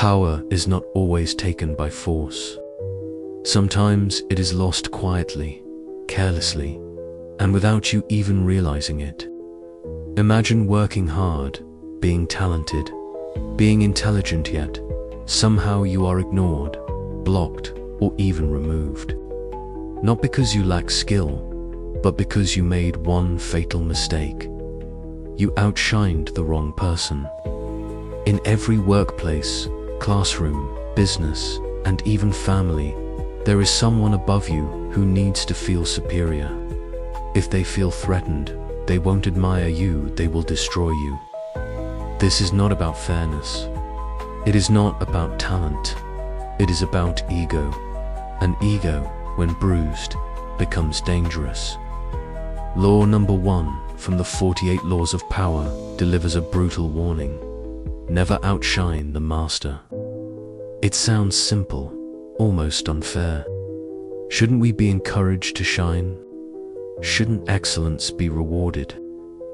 Power is not always taken by force. Sometimes it is lost quietly, carelessly, and without you even realizing it. Imagine working hard, being talented, being intelligent, yet somehow you are ignored, blocked, or even removed. Not because you lack skill, but because you made one fatal mistake. You outshined the wrong person. In every workplace, classroom, business, and even family, there is someone above you who needs to feel superior. If they feel threatened, they won't admire you, they will destroy you. This is not about fairness. It is not about talent. It is about ego. An ego, when bruised, becomes dangerous. Law number 1 from the 48 Laws of Power delivers a brutal warning. Never outshine the master. It sounds simple, almost unfair. Shouldn't we be encouraged to shine? Shouldn't excellence be rewarded?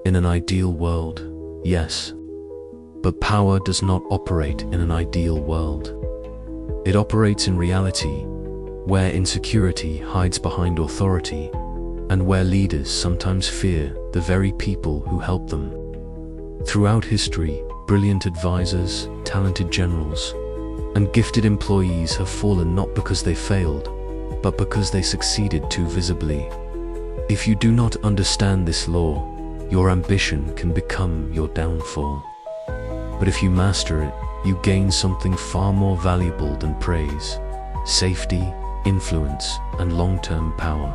In an ideal world, yes. But power does not operate in an ideal world. It operates in reality, where insecurity hides behind authority, and where leaders sometimes fear the very people who help them. Throughout history, brilliant advisors, talented generals, and gifted employees have fallen not because they failed, but because they succeeded too visibly. If you do not understand this law, your ambition can become your downfall. But if you master it, you gain something far more valuable than praise: safety, influence, and long-term power.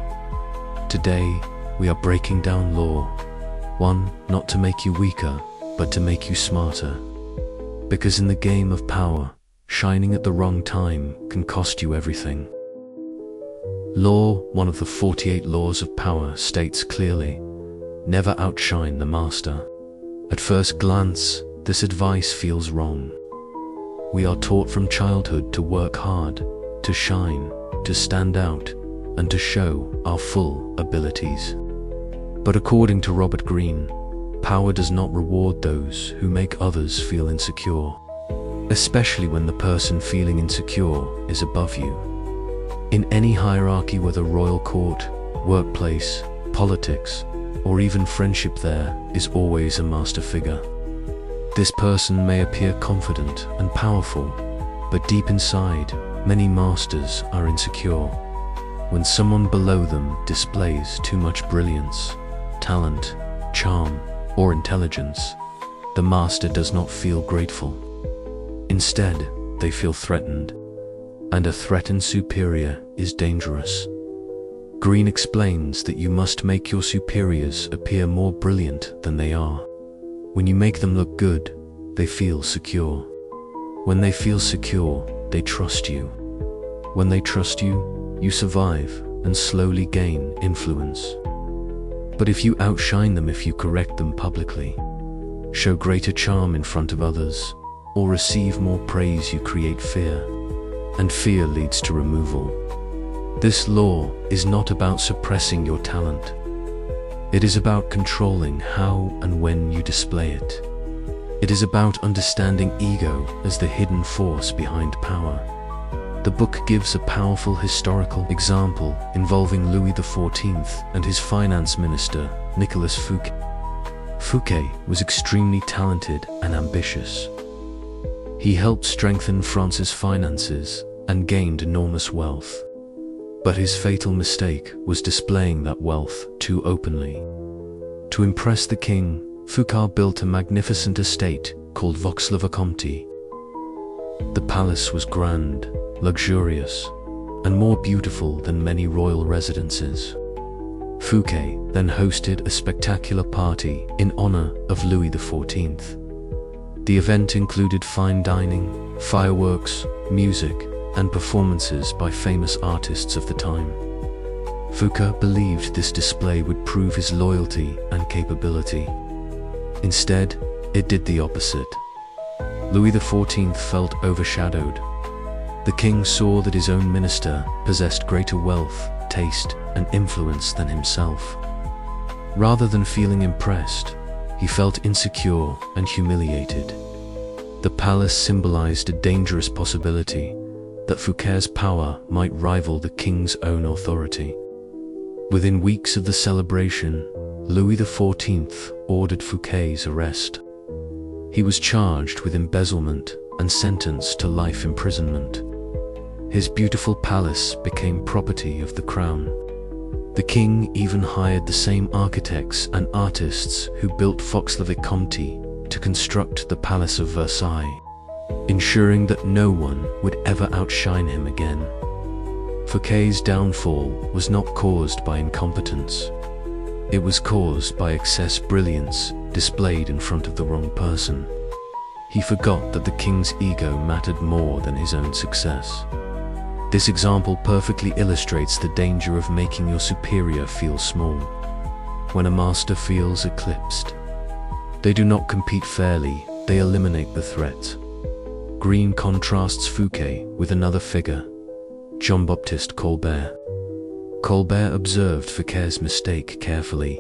Today, we are breaking down law 1, not to make you weaker, but to make you smarter. Because in the game of power, shining at the wrong time can cost you everything. Law 1 of the 48 Laws of Power states clearly, never outshine the master. At first glance, this advice feels wrong. We are taught from childhood to work hard, to shine, to stand out, and to show our full abilities. But according to Robert Greene, power does not reward those who make others feel insecure, especially when the person feeling insecure is above you. In any hierarchy, whether royal court, workplace, politics, or even friendship, there is always a master figure. This person may appear confident and powerful, but deep inside, many masters are insecure. When someone below them displays too much brilliance, talent, charm, or intelligence, the master does not feel grateful. Instead, they feel threatened, and a threatened superior is dangerous. Greene explains that you must make your superiors appear more brilliant than they are. When you make them look good, they feel secure. When they feel secure, they trust you. When they trust you, you survive and slowly gain influence. But if you outshine them, if you correct them publicly, show greater charm in front of others, or receive more praise, you create fear. And fear leads to removal. This law is not about suppressing your talent. It is about controlling how and when you display it. It is about understanding ego as the hidden force behind power. The book gives a powerful historical example involving Louis XIV and his finance minister, Nicolas Fouquet. Fouquet was extremely talented and ambitious. He helped strengthen France's finances and gained enormous wealth. But his fatal mistake was displaying that wealth too openly. To impress the king, Fouquet built a magnificent estate called Vaux-le-Vicomte. The palace was grand, luxurious, and more beautiful than many royal residences. Fouquet then hosted a spectacular party in honor of Louis XIV. The event included fine dining, fireworks, music, and performances by famous artists of the time. Fouquet believed this display would prove his loyalty and capability. Instead, it did the opposite. Louis XIV felt overshadowed. The king saw that his own minister possessed greater wealth, taste, and influence than himself. Rather than feeling impressed, he felt insecure and humiliated. The palace symbolized a dangerous possibility that Fouquet's power might rival the king's own authority. Within weeks of the celebration, Louis XIV ordered Fouquet's arrest. He was charged with embezzlement and sentenced to life imprisonment. His beautiful palace became property of the crown. The king even hired the same architects and artists who built Vaux-le-Vicomte to construct the Palace of Versailles, ensuring that no one would ever outshine him again. Fouquet's downfall was not caused by incompetence. It was caused by excess brilliance displayed in front of the wrong person. He forgot that the king's ego mattered more than his own success. This example perfectly illustrates the danger of making your superior feel small. When a master feels eclipsed, they do not compete fairly, they eliminate the threat. Greene contrasts Fouquet with another figure, Jean-Baptiste Colbert. Colbert observed Fouquet's mistake carefully.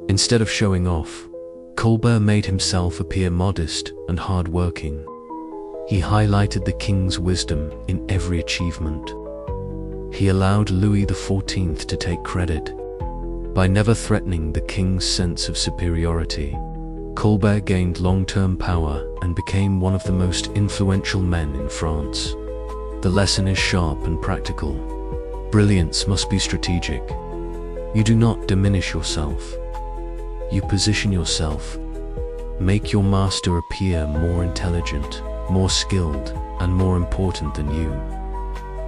Instead of showing off, Colbert made himself appear modest and hard-working. He highlighted the king's wisdom in every achievement. He allowed Louis XIV to take credit. By never threatening the king's sense of superiority, Colbert gained long-term power and became one of the most influential men in France. The lesson is sharp and practical. Brilliance must be strategic. You do not diminish yourself. You position yourself. Make your master appear more intelligent, more skilled, and more important than you.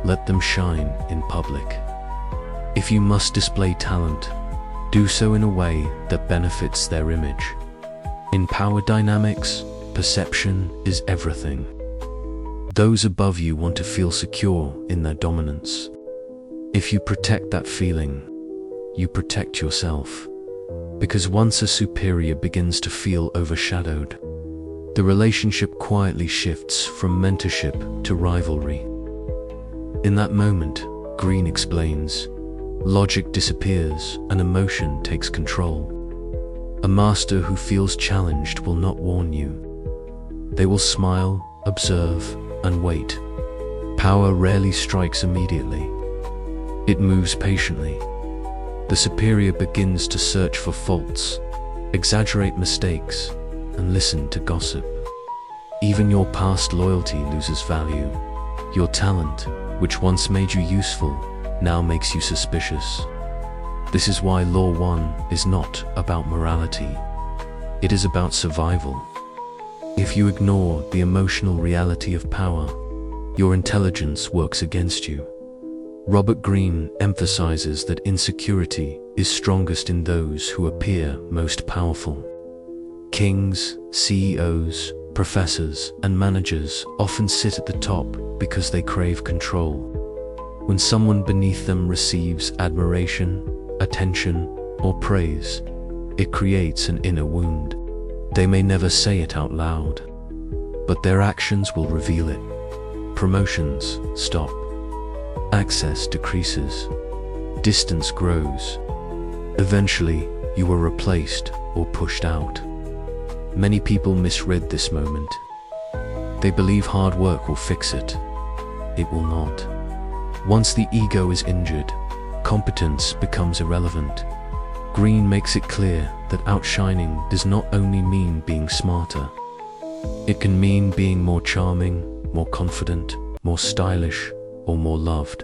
Let them shine in public. If you must display talent, do so in a way that benefits their image. In power dynamics, perception is everything. Those above you want to feel secure in their dominance. If you protect that feeling, you protect yourself. Because once a superior begins to feel overshadowed, the relationship quietly shifts from mentorship to rivalry. In that moment, Greene explains, logic disappears and emotion takes control. A master who feels challenged will not warn you. They will smile, observe, and wait. Power rarely strikes immediately. It moves patiently. The superior begins to search for faults, exaggerate mistakes, and listen to gossip. Even your past loyalty loses value. Your talent, which once made you useful, now makes you suspicious. This is why Law 1 is not about morality. It is about survival. If you ignore the emotional reality of power, your intelligence works against you. Robert Greene emphasizes that insecurity is strongest in those who appear most powerful. Kings, CEOs, professors, and managers often sit at the top because they crave control. When someone beneath them receives admiration, attention, or praise, it creates an inner wound. They may never say it out loud, but their actions will reveal it. Promotions stop. Access decreases. Distance grows. Eventually, you are replaced or pushed out. Many people misread this moment. They believe hard work will fix it. It will not. Once the ego is injured, competence becomes irrelevant. Greene makes it clear that outshining does not only mean being smarter. It can mean being more charming, more confident, more stylish, or more loved.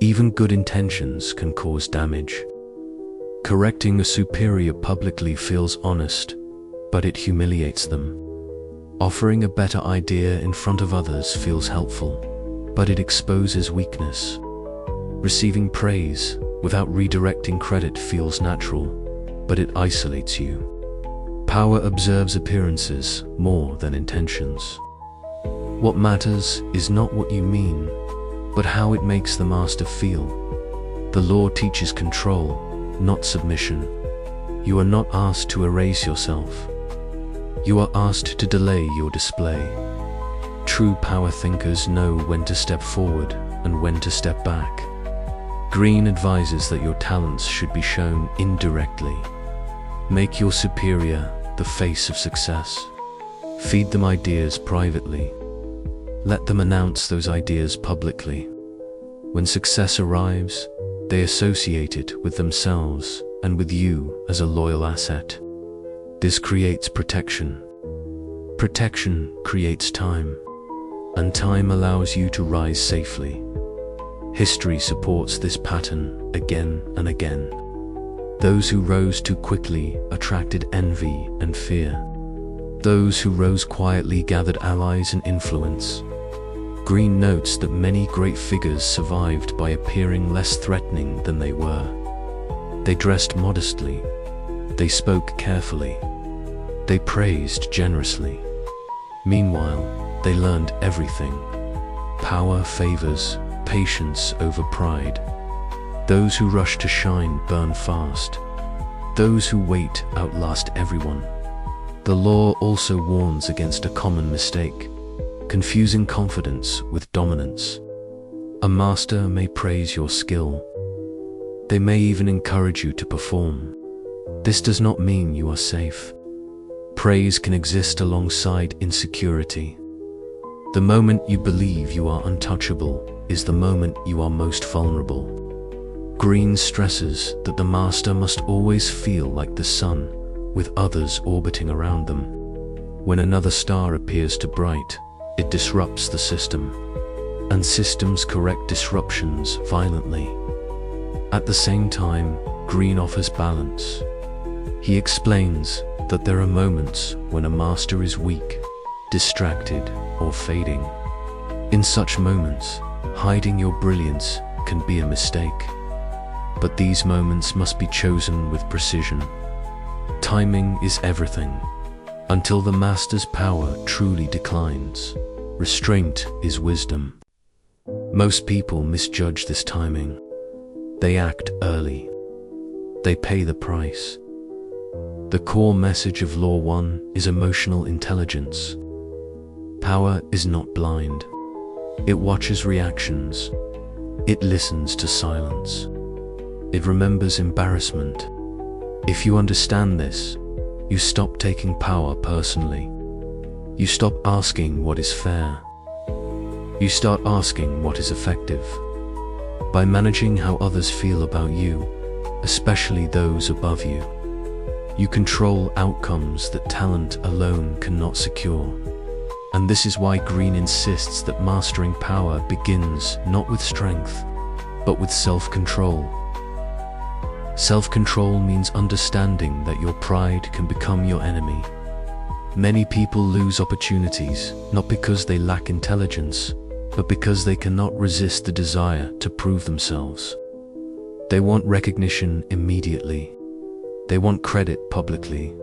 Even good intentions can cause damage. Correcting a superior publicly feels honest, but it humiliates them. Offering a better idea in front of others feels helpful, but it exposes weakness. Receiving praise without redirecting credit feels natural, but it isolates you. Power observes appearances more than intentions. What matters is not what you mean, but how it makes the master feel. The law teaches control, not submission. You are not asked to erase yourself. You are asked to delay your display. True power thinkers know when to step forward and when to step back. Greene advises that your talents should be shown indirectly. Make your superior the face of success. Feed them ideas privately. Let them announce those ideas publicly. When success arrives, they associate it with themselves and with you as a loyal asset. This creates protection. Protection creates time, and time allows you to rise safely. History supports this pattern again and again. Those who rose too quickly attracted envy and fear. Those who rose quietly gathered allies and influence. Greene notes that many great figures survived by appearing less threatening than they were. They dressed modestly. They spoke carefully. They praised generously. Meanwhile, they learned everything. Power favors patience over pride. Those who rush to shine burn fast. Those who wait outlast everyone. The law also warns against a common mistake: confusing confidence with dominance. A master may praise your skill. They may even encourage you to perform. This does not mean you are safe. Praise can exist alongside insecurity. The moment you believe you are untouchable is the moment you are most vulnerable. Greene stresses that the master must always feel like the sun, with others orbiting around them. When another star appears too bright, it disrupts the system, and systems correct disruptions violently. At the same time, Greene offers balance. He explains that there are moments when a master is weak, distracted, or fading. In such moments, hiding your brilliance can be a mistake. But these moments must be chosen with precision. Timing is everything. Until the master's power truly declines, restraint is wisdom. Most people misjudge this timing. They act early. They pay the price. The core message of Law 1 is emotional intelligence. Power is not blind. It watches reactions. It listens to silence. It remembers embarrassment. If you understand this, you stop taking power personally. You stop asking what is fair. You start asking what is effective. By managing how others feel about you, especially those above you, you control outcomes that talent alone cannot secure. And this is why Greene insists that mastering power begins not with strength, but with self-control. Self-control means understanding that your pride can become your enemy. Many people lose opportunities, not because they lack intelligence, but because they cannot resist the desire to prove themselves. They want recognition immediately. They want credit publicly.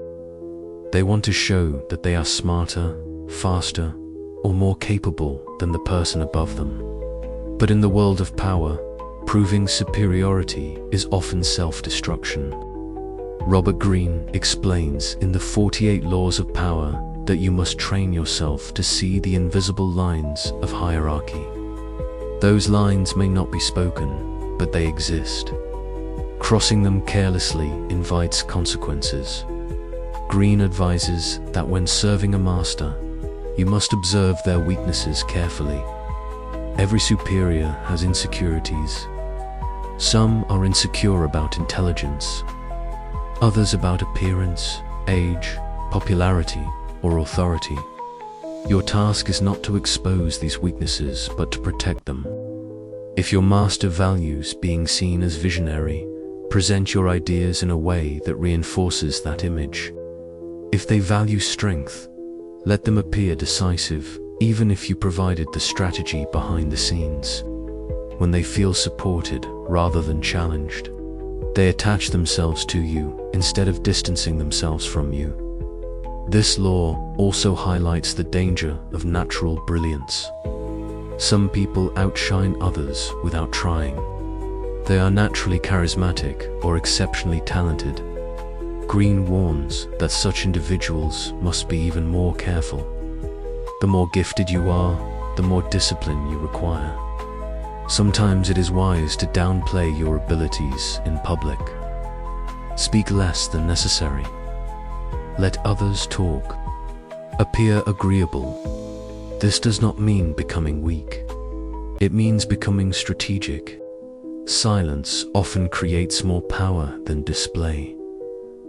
They want to show that they are smarter, faster, or more capable than the person above them. But in the world of power, proving superiority is often self-destruction. Robert Greene explains in the 48 Laws of Power that you must train yourself to see the invisible lines of hierarchy. Those lines may not be spoken, but they exist. Crossing them carelessly invites consequences. Greene advises that when serving a master, you must observe their weaknesses carefully. Every superior has insecurities. Some are insecure about intelligence, others about appearance, age, popularity, or authority. Your task is not to expose these weaknesses, but to protect them. If your master values being seen as visionary, present your ideas in a way that reinforces that image. If they value strength, let them appear decisive, even if you provided the strategy behind the scenes. When they feel supported rather than challenged, they attach themselves to you instead of distancing themselves from you. This law also highlights the danger of natural brilliance. Some people outshine others without trying. They are naturally charismatic or exceptionally talented. Greene warns that such individuals must be even more careful. The more gifted you are, the more discipline you require. Sometimes it is wise to downplay your abilities in public. Speak less than necessary. Let others talk. Appear agreeable. This does not mean becoming weak. It means becoming strategic. Silence often creates more power than display.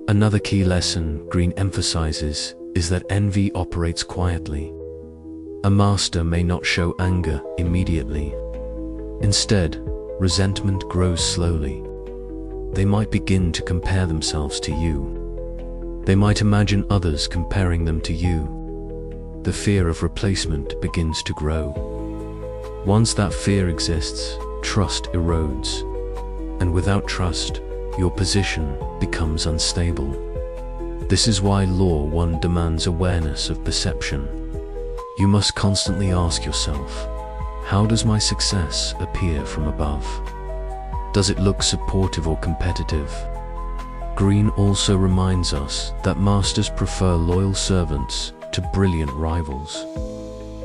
Another key lesson Greene emphasizes is that envy operates quietly. A master may not show anger immediately. Instead, resentment grows slowly. They might begin to compare themselves to you. They might imagine others comparing them to you. The fear of replacement begins to grow. Once that fear exists, trust erodes. And without trust, your position becomes unstable. This is why Law 1 demands awareness of perception. You must constantly ask yourself, how does my success appear from above? Does it look supportive or competitive? Greene also reminds us that masters prefer loyal servants to brilliant rivals.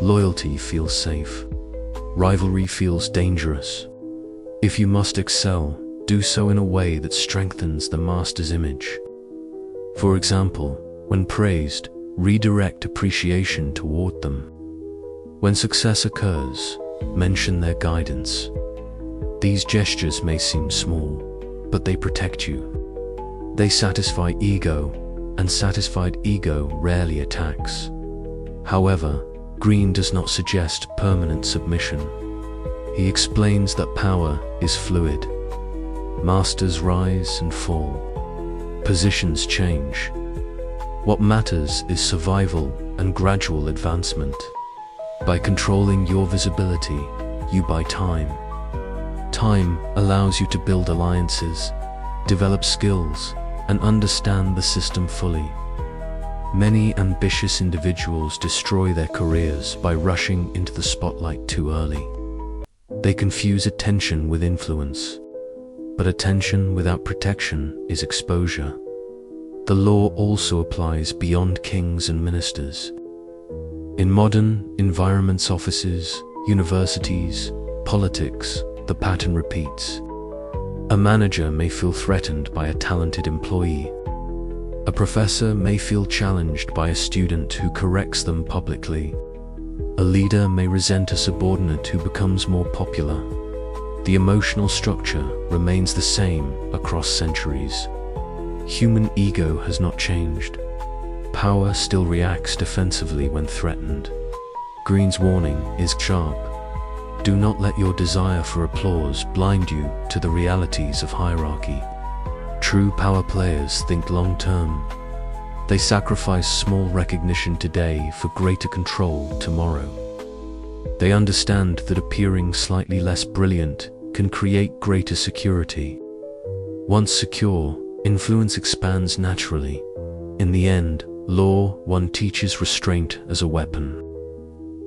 Loyalty feels safe. Rivalry feels dangerous. If you must excel, do so in a way that strengthens the master's image. For example, when praised, redirect appreciation toward them. When success occurs, mention their guidance. These gestures may seem small, but they protect you. They satisfy ego, and satisfied ego rarely attacks. However, Greene does not suggest permanent submission. He explains that power is fluid. Masters rise and fall. Positions change. What matters is survival and gradual advancement. By controlling your visibility, you buy time. Time allows you to build alliances, develop skills, and understand the system fully. Many ambitious individuals destroy their careers by rushing into the spotlight too early. They confuse attention with influence. But attention without protection is exposure. The law also applies beyond kings and ministers. In modern environments, offices, universities, politics, the pattern repeats. A manager may feel threatened by a talented employee. A professor may feel challenged by a student who corrects them publicly. A leader may resent a subordinate who becomes more popular. The emotional structure remains the same across centuries. Human ego has not changed. Power still reacts defensively when threatened. Greene's warning is sharp. Do not let your desire for applause blind you to the realities of hierarchy. True power players think long-term. They sacrifice small recognition today for greater control tomorrow. They understand that appearing slightly less brilliant can create greater security. Once secure, influence expands naturally. In the end, Law 1 teaches restraint as a weapon.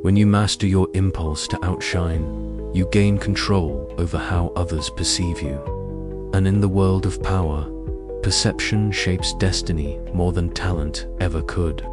When you master your impulse to outshine, you gain control over how others perceive you. And in the world of power, perception shapes destiny more than talent ever could.